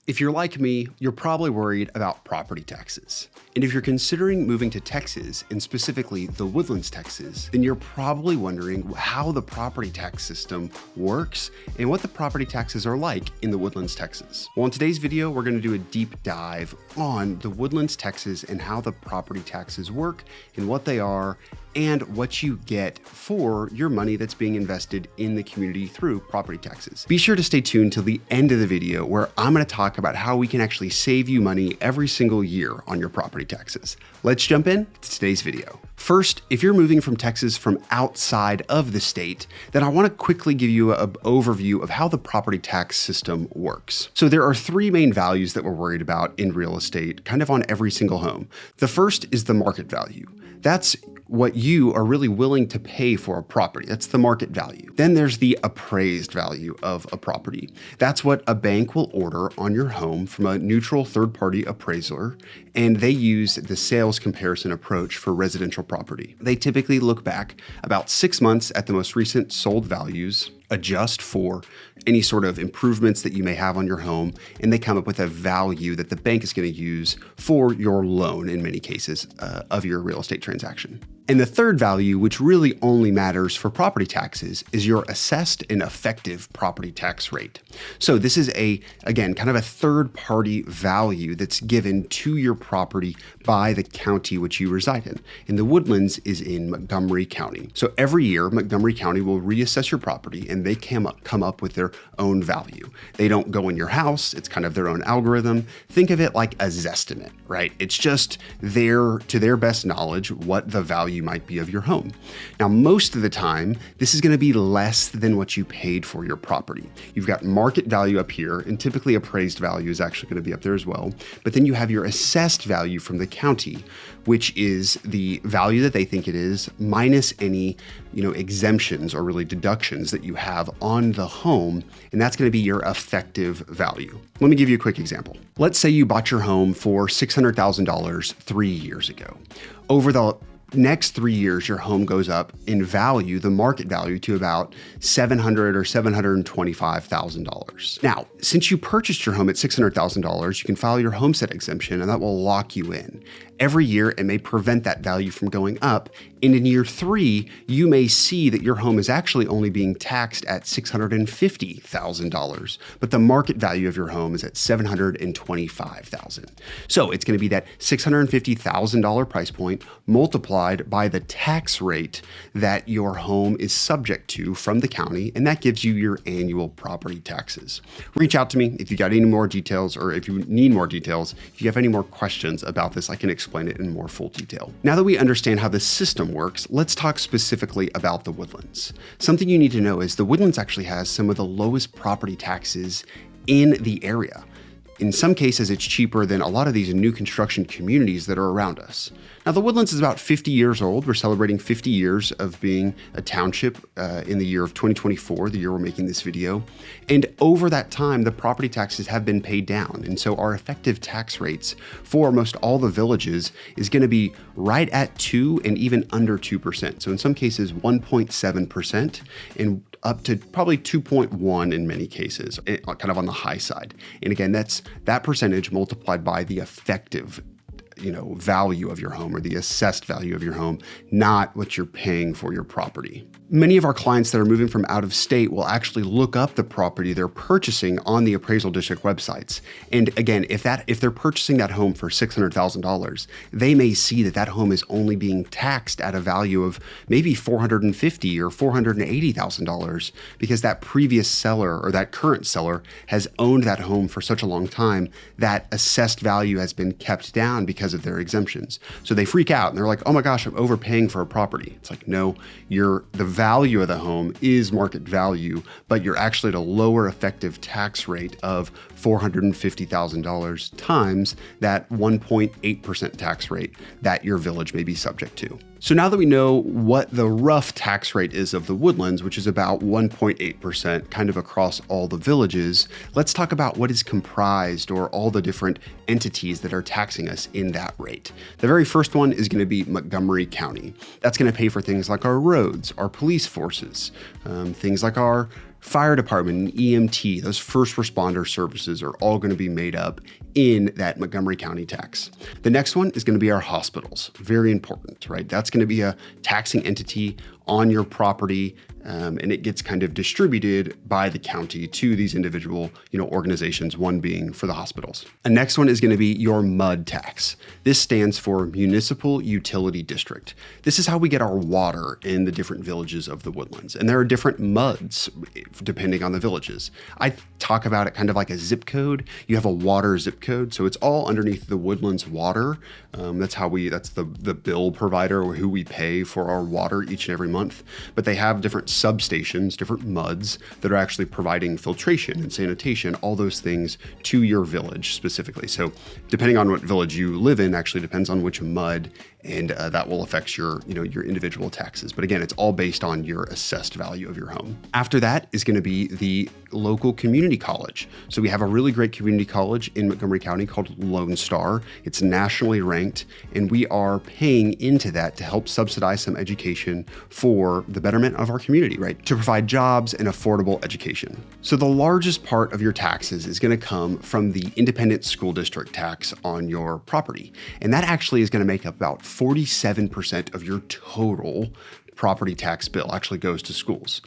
If you're like me, you're probably worried about property taxes. And if you're considering moving to Texas, and specifically the Woodlands, Texas, then you're probably wondering how the property tax system works and what the property taxes are like in the Woodlands, Texas. Well, in today's video, we're going to do a deep dive on the Woodlands, Texas, and how the property taxes work and what they are and what you get for your money that's being invested in the community through property taxes. Be sure to stay tuned till the end of the video where I'm going to talk about how we can actually save you money every single year on your property taxes. Let's jump in to today's video. First, if you're moving from Texas from outside of the state, then I want to quickly give you an overview of how the property tax system works. So there are three main values that we're worried about in real estate, kind of on every single home. The first is the market value. That's what you are really willing to pay for a property. That's the market value. Then there's the appraised value of a property. That's what a bank will order on your home from a neutral third-party appraiser, and they use the sales comparison approach for residential property. They typically look back about 6 months at the most recent sold values, adjust for any sort of improvements that you may have on your home, and they come up with a value that the bank is going to use for your loan in many cases of your real estate transaction. And the third value, which really only matters for property taxes, is your assessed and effective property tax rate. So this is again, kind of a third-party value that's given to your property by the county which you reside in. And the Woodlands is in Montgomery County. So every year, Montgomery County will reassess your property and they come up with their own value. They don't go in your house. It's kind of their own algorithm. Think of it like a Zestimate, right? It's just to their best knowledge, what the value might be of your home. Now, most of the time, this is going to be less than what you paid for your property. You've got market value up here, and typically appraised value is actually going to be up there as well. But then you have your assessed value from the county, which is the value that they think it is minus any, exemptions or really deductions that you have on the home, and that's going to be your effective value. Let me give you a quick example. Let's say you bought your home for $600,000 3 years ago. Over the next 3 years, your home goes up in value, the market value, to about $700,000 or $725,000. Now, since you purchased your home at $600,000, you can file your homestead exemption, and that will lock you in. Every year, it may prevent that value from going up. And in year 3, you may see that your home is actually only being taxed at $650,000, but the market value of your home is at $725,000. So it's going to be that $650,000 price point multiplied by the tax rate that your home is subject to from the county, and that gives you your annual property taxes. Reach out to me if you got any more details, or if you need more details. If you have any more questions about this, I can explain it in more full detail. Now that we understand how the system works, let's talk specifically about the Woodlands. Something you need to know is the Woodlands actually has some of the lowest property taxes in the area. In some cases, it's cheaper than a lot of these new construction communities that are around us. Now, the Woodlands is about 50 years old. We're celebrating 50 years of being a township in the year of 2024, the year we're making this video. And over that time, the property taxes have been paid down. And so our effective tax rates for most all the villages is going to be right at 2 and even under 2%. So in some cases, 1.7% and up to probably 2.1 in many cases, kind of on the high side. And again, that's that percentage multiplied by the effective value of your home, or the assessed value of your home, not what you're paying for your property. Many of our clients that are moving from out of state will actually look up the property they're purchasing on the appraisal district websites. And again, if they're purchasing that home for $600,000, they may see that home is only being taxed at a value of maybe $450,000 or $480,000 because that previous seller or that current seller has owned that home for such a long time that assessed value has been kept down because of their exemptions. So they freak out and they're like, oh my gosh, I'm overpaying for a property. It's like, no, the value of the home is market value, but you're actually at a lower effective tax rate of $450,000 times that 1.8% tax rate that your village may be subject to. So now that we know what the rough tax rate is of the Woodlands, which is about 1.8% kind of across all the villages, let's talk about what is comprised, or all the different entities that are taxing us in that rate. The very first one is going to be Montgomery County. That's going to pay for things like our roads, our police forces, things like our Fire department and EMT, those first responder services are all going to be made up in that Montgomery County tax. The next one is going to be our hospitals. Very important, right? That's going to be a taxing entity on your property, and it gets kind of distributed by the county to these individual, organizations, one being for the hospitals. The next one is going to be your MUD tax. This stands for Municipal Utility District. This is how we get our water in the different villages of the Woodlands. And there are different MUDs depending on the villages. I talk about it kind of like a zip code. You have a water zip code, so it's all underneath the Woodlands water. That's the bill provider, or who we pay for our water each and every month. But they have different substations, different MUDs that are actually providing filtration and sanitation, all those things to your village specifically. So depending on what village you live in actually depends on which MUD, and that will affect your individual taxes. But again, it's all based on your assessed value of your home. After that is going to be the local community college. So we have a really great community college in Montgomery County called Lone Star. It's nationally ranked, and we are paying into that to help subsidize some education for the betterment of our community, right? To provide jobs and affordable education. So the largest part of your taxes is going to come from the independent school district tax on your property. And that actually is going to make up about 47% of your total property tax bill actually goes to schools.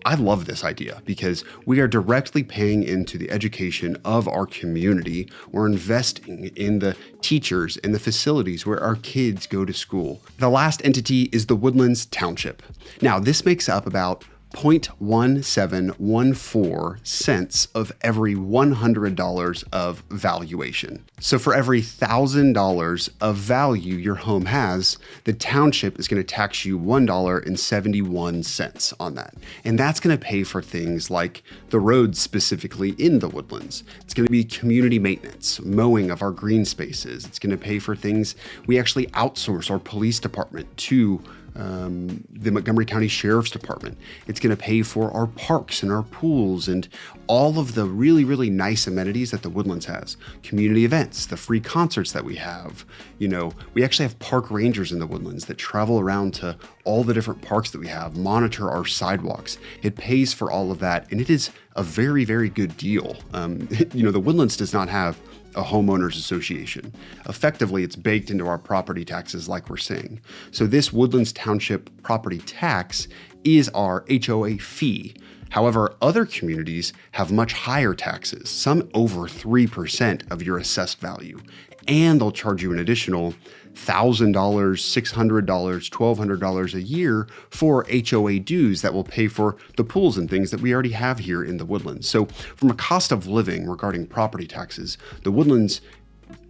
I love this idea because we are directly paying into the education of our community. We're investing in the teachers and the facilities where our kids go to school. The last entity is the Woodlands Township. Now, this makes up about 0.1714 cents of every $100 of valuation. So for every $1,000 of value your home has, the township is going to tax you $1.71 on that. And that's going to pay for things like the roads specifically in the Woodlands. It's going to be community maintenance, mowing of our green spaces. It's going to pay for things. We actually outsource our police department to the Montgomery County Sheriff's Department. It's going to pay for our parks and our pools and all of the really, really nice amenities that the Woodlands has. Community events, the free concerts that we have. We actually have park rangers in the Woodlands that travel around to all the different parks that we have, monitor our sidewalks. It pays for all of that, and it is a very, very good deal. The Woodlands does not have a homeowners association. Effectively, it's baked into our property taxes like we're saying. So this Woodlands Township property tax is our HOA fee. However, other communities have much higher taxes, some over 3% of your assessed value. And they'll charge you an additional $1,000, $600, $1,200 a year for HOA dues that will pay for the pools and things that we already have here in the Woodlands. So from a cost of living regarding property taxes, the Woodlands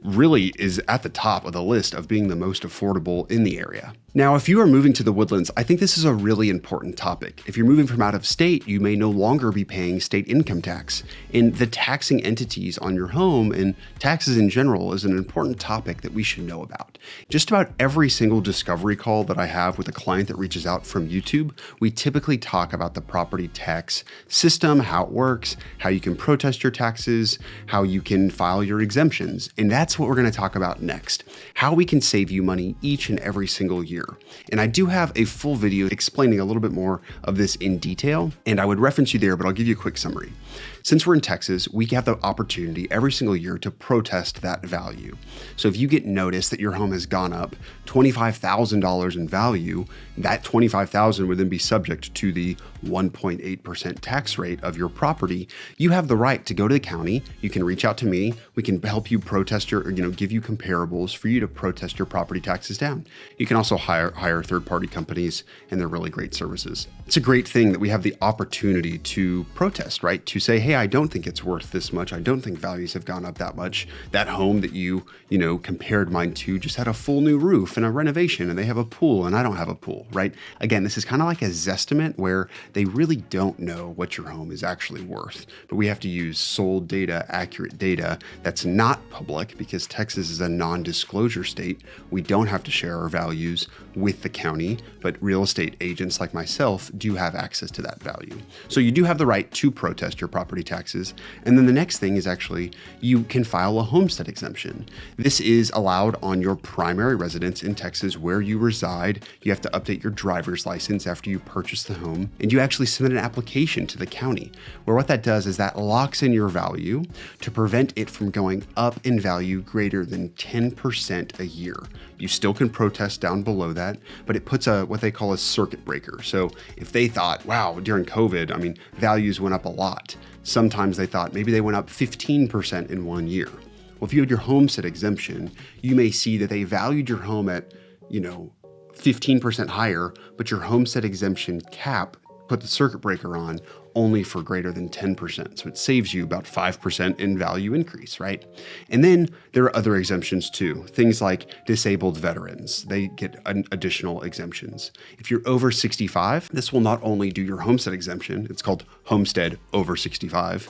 really is at the top of the list of being the most affordable in the area. Now, if you are moving to the Woodlands, I think this is a really important topic. If you're moving from out of state, you may no longer be paying state income tax. And the taxing entities on your home and taxes in general is an important topic that we should know about. Just about every single discovery call that I have with a client that reaches out from YouTube, we typically talk about the property tax system, how it works, how you can protest your taxes, how you can file your exemptions. And that's what we're going to talk about next, how we can save you money each and every single year. And I do have a full video explaining a little bit more of this in detail, and I would reference you there, but I'll give you a quick summary. Since we're in Texas, we have the opportunity every single year to protest that value. So if you get notice that your home has gone up $25,000 in value, that $25,000 would then be subject to the 1.8% tax rate of your property. You have the right to go to the county. You can reach out to me. We can help you protest give you comparables for you to protest your property taxes down. You can also hire third-party companies, and they're really great services. It's a great thing that we have the opportunity to protest, right? To say, hey, I don't think it's worth this much. I don't think values have gone up that much. That home that you compared mine to just had a full new roof and a renovation, and they have a pool and I don't have a pool, right? Again, this is kind of like a Zestimate where they really don't know what your home is actually worth, but we have to use sold data, accurate data that's not public because Texas is a non-disclosure state. We don't have to share our values with the county, but real estate agents like myself do have access to that value. So you do have the right to protest your property property taxes. And then the next thing is actually you can file a homestead exemption. This is allowed on your primary residence in Texas where you reside. You have to update your driver's license after you purchase the home, and you actually submit an application to the county, where what that does is that locks in your value to prevent it from going up in value greater than 10% a year. You still can protest down below that, but it puts what they call a circuit breaker. So if they thought, wow, during COVID, I mean, values went up a lot. Sometimes they thought maybe they went up 15% in 1 year. Well, if you had your homestead exemption, you may see that they valued your home at, 15% higher, but your homestead exemption cap put the circuit breaker on only for greater than 10%. So it saves you about 5% in value increase, right? And then there are other exemptions too. Things like disabled veterans, they get additional exemptions. If you're over 65, this will not only do your homestead exemption, it's called Homestead Over 65.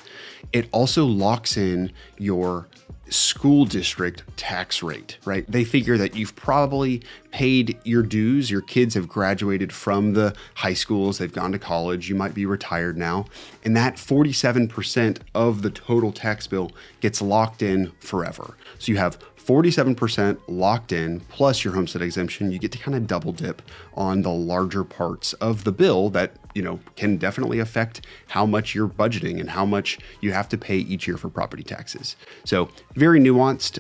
It also locks in your school district tax rate, right? They figure that you've probably paid your dues. Your kids have graduated from the high schools, they've gone to college, you might be retired now. And that 47% of the total tax bill gets locked in forever. So you have 47% locked in plus your homestead exemption. You get to kind of double dip on the larger parts of the bill that, can definitely affect how much you're budgeting and how much you have to pay each year for property taxes. So very nuanced.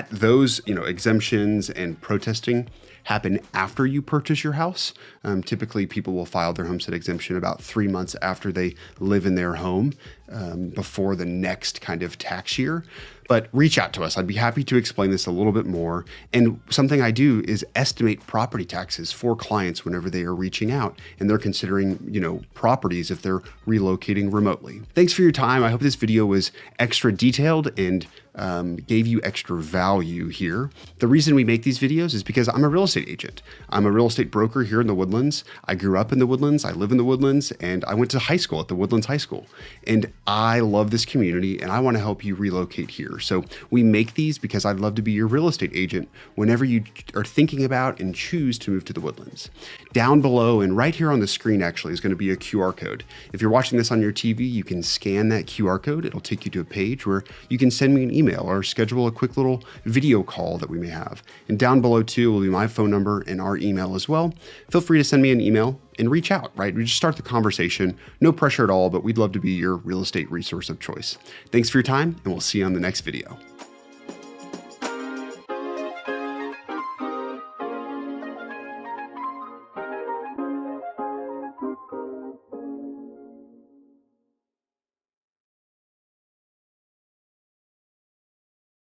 Those exemptions and protesting happen after you purchase your house. Typically, people will file their homestead exemption about 3 months after they live in their home, before the next kind of tax year. But reach out to us. I'd be happy to explain this a little bit more. And something I do is estimate property taxes for clients whenever they are reaching out and they're considering, properties if they're relocating remotely. Thanks for your time. I hope this video was extra detailed and gave you extra value here. The reason we make these videos is because I'm a real estate agent. I'm a real estate broker here in the Woodlands. I grew up in the Woodlands. I live in the Woodlands, and I went to high school at the Woodlands High School. And I love this community, and I want to help you relocate here. So we make these because I'd love to be your real estate agent whenever you are thinking about and choose to move to the Woodlands. Down below and right here on the screen actually is going to be a QR code. If you're watching this on your TV, you can scan that QR code. It'll take you to a page where you can send me an email or schedule a quick little video call that we may have. And down below too will be my phone number and our email as well. Feel free to send me an email and reach out, right? We just start the conversation. No pressure at all, but we'd love to be your real estate resource of choice. Thanks for your time, and we'll see you on the next video.